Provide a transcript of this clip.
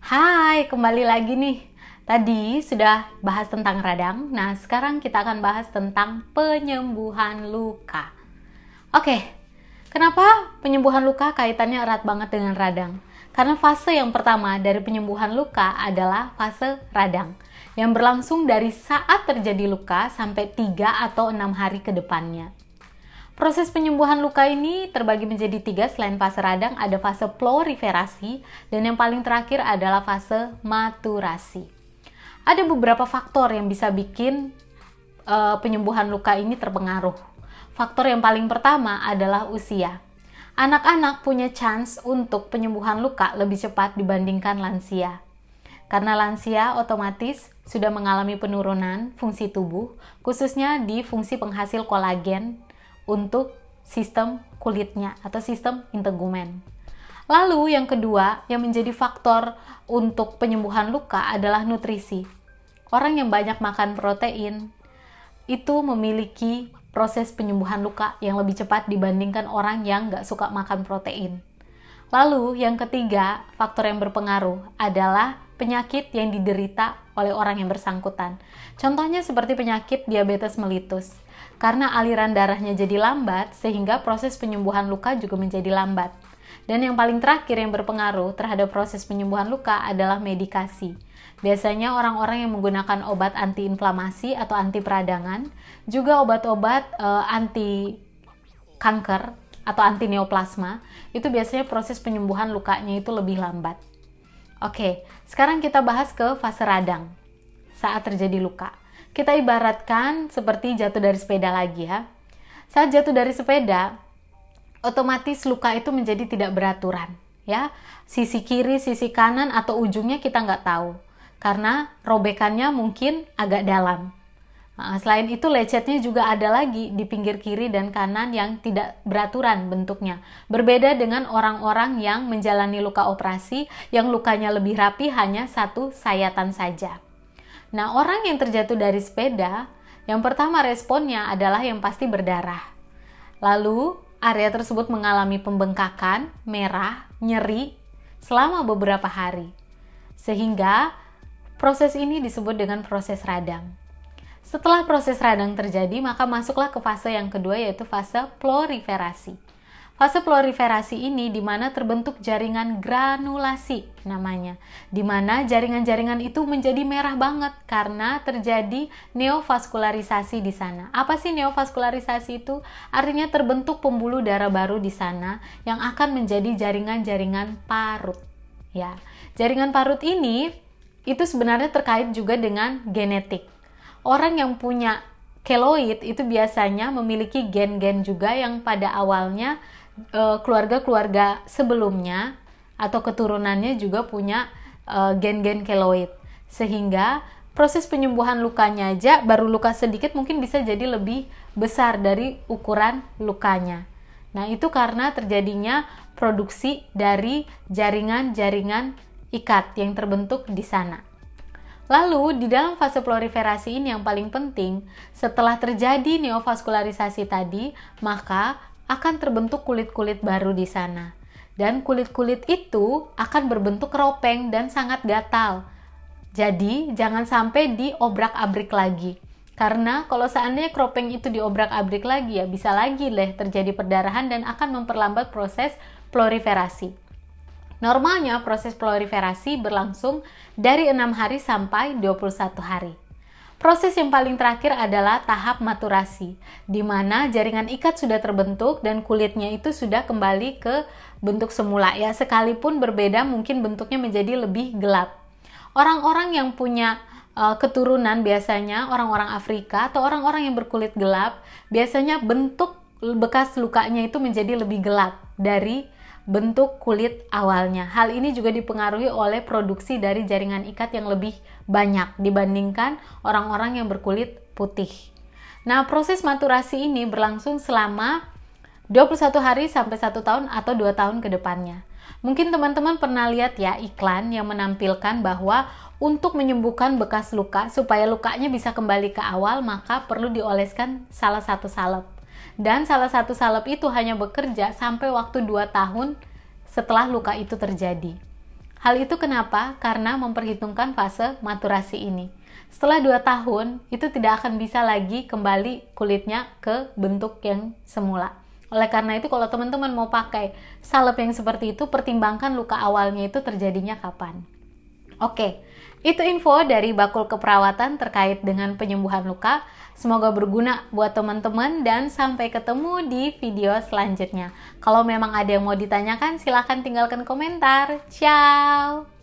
Hai, kembali lagi nih. Tadi sudah bahas tentang radang. Nah, sekarang kita akan bahas tentang penyembuhan luka. Oke, kenapa penyembuhan luka kaitannya erat banget dengan radang? Karena fase yang pertama dari penyembuhan luka adalah fase radang, yang berlangsung dari saat terjadi luka sampai 3 atau 6 hari ke depannya. Proses penyembuhan luka ini terbagi menjadi 3. Selain fase radang, ada fase proliferasi, dan yang paling terakhir adalah fase maturasi. Ada beberapa faktor yang bisa bikin penyembuhan luka ini terpengaruh. Faktor yang paling pertama adalah usia. Anak-anak punya chance untuk penyembuhan luka lebih cepat dibandingkan lansia. Karena lansia otomatis sudah mengalami penurunan fungsi tubuh, khususnya di fungsi penghasil kolagen untuk sistem kulitnya atau sistem integumen. Lalu yang kedua yang menjadi faktor untuk penyembuhan luka adalah nutrisi. Orang yang banyak makan protein itu memiliki proses penyembuhan luka yang lebih cepat dibandingkan orang yang nggak suka makan protein. Lalu yang ketiga faktor yang berpengaruh adalah penyakit yang diderita oleh orang yang bersangkutan. Contohnya seperti penyakit diabetes mellitus. Karena aliran darahnya jadi lambat, sehingga proses penyembuhan luka juga menjadi lambat. Dan yang paling terakhir yang berpengaruh terhadap proses penyembuhan luka adalah medikasi. Biasanya orang-orang yang menggunakan obat antiinflamasi atau anti peradangan, juga obat-obat anti kanker atau anti neoplasma, itu biasanya proses penyembuhan lukanya itu lebih lambat. Oke, sekarang kita bahas ke fase radang saat terjadi luka. Kita ibaratkan seperti jatuh dari sepeda lagi ya. Saat jatuh dari sepeda, otomatis luka itu menjadi tidak beraturan. Ya, sisi kiri, sisi kanan, atau ujungnya kita nggak tahu. Karena robekannya mungkin agak dalam. Selain itu lecetnya juga ada lagi di pinggir kiri dan kanan yang tidak beraturan bentuknya. Berbeda dengan orang-orang yang menjalani luka operasi yang lukanya lebih rapi hanya satu sayatan saja. Nah, orang yang terjatuh dari sepeda, yang pertama responnya adalah yang pasti berdarah. Lalu, area tersebut mengalami pembengkakan, merah, nyeri, selama beberapa hari. Sehingga, proses ini disebut dengan proses radang. Setelah proses radang terjadi, maka masuklah ke fase yang kedua, yaitu fase proliferasi. Fase proliferasi ini di mana terbentuk jaringan granulasi namanya, di mana jaringan-jaringan itu menjadi merah banget karena terjadi neovaskularisasi di sana. Apa sih neovaskularisasi itu? Artinya terbentuk pembuluh darah baru di sana yang akan menjadi jaringan-jaringan parut. Ya, jaringan parut ini itu sebenarnya terkait juga dengan genetik. Orang yang punya keloid itu biasanya memiliki gen-gen juga yang pada awalnya keluarga-keluarga sebelumnya atau keturunannya juga punya gen-gen keloid, sehingga proses penyembuhan lukanya aja baru luka sedikit mungkin bisa jadi lebih besar dari ukuran lukanya. Nah, itu karena terjadinya produksi dari jaringan-jaringan ikat yang terbentuk di sana. Lalu, di dalam fase proliferasi ini yang paling penting, setelah terjadi neovaskularisasi tadi, maka akan terbentuk kulit-kulit baru di sana. Dan kulit-kulit itu akan berbentuk keropeng dan sangat gatal. Jadi, jangan sampai diobrak-abrik lagi. Karena kalau seandainya keropeng itu diobrak-abrik lagi, ya bisa lagi terjadi perdarahan dan akan memperlambat proses proliferasi. Normalnya proses proliferasi berlangsung dari 6 hari sampai 21 hari. Proses yang paling terakhir adalah tahap maturasi, di mana jaringan ikat sudah terbentuk dan kulitnya itu sudah kembali ke bentuk semula. Ya, sekalipun berbeda mungkin bentuknya menjadi lebih gelap. Orang-orang yang punya keturunan biasanya orang-orang Afrika atau orang-orang yang berkulit gelap, biasanya bentuk bekas lukanya itu menjadi lebih gelap dari bentuk kulit awalnya. Hal ini juga dipengaruhi oleh produksi dari jaringan ikat yang lebih banyak dibandingkan orang-orang yang berkulit putih. Nah, proses maturasi ini berlangsung selama 21 hari sampai 1 tahun atau 2 tahun ke depannya. Mungkin teman-teman pernah lihat ya iklan yang menampilkan bahwa untuk menyembuhkan bekas luka supaya lukanya bisa kembali ke awal, maka perlu dioleskan salah satu salep. Dan salah satu salep itu hanya bekerja sampai waktu 2 tahun setelah luka itu terjadi. Hal itu kenapa? Karena memperhitungkan fase maturasi ini. Setelah 2 tahun, itu tidak akan bisa lagi kembali kulitnya ke bentuk yang semula. Oleh karena itu, kalau teman-teman mau pakai salep yang seperti itu, pertimbangkan luka awalnya itu terjadinya kapan. Oke, itu info dari Bakul Keperawatan terkait dengan penyembuhan luka. Semoga berguna buat teman-teman dan sampai ketemu di video selanjutnya. Kalau memang ada yang mau ditanyakan, silahkan tinggalkan komentar. Ciao!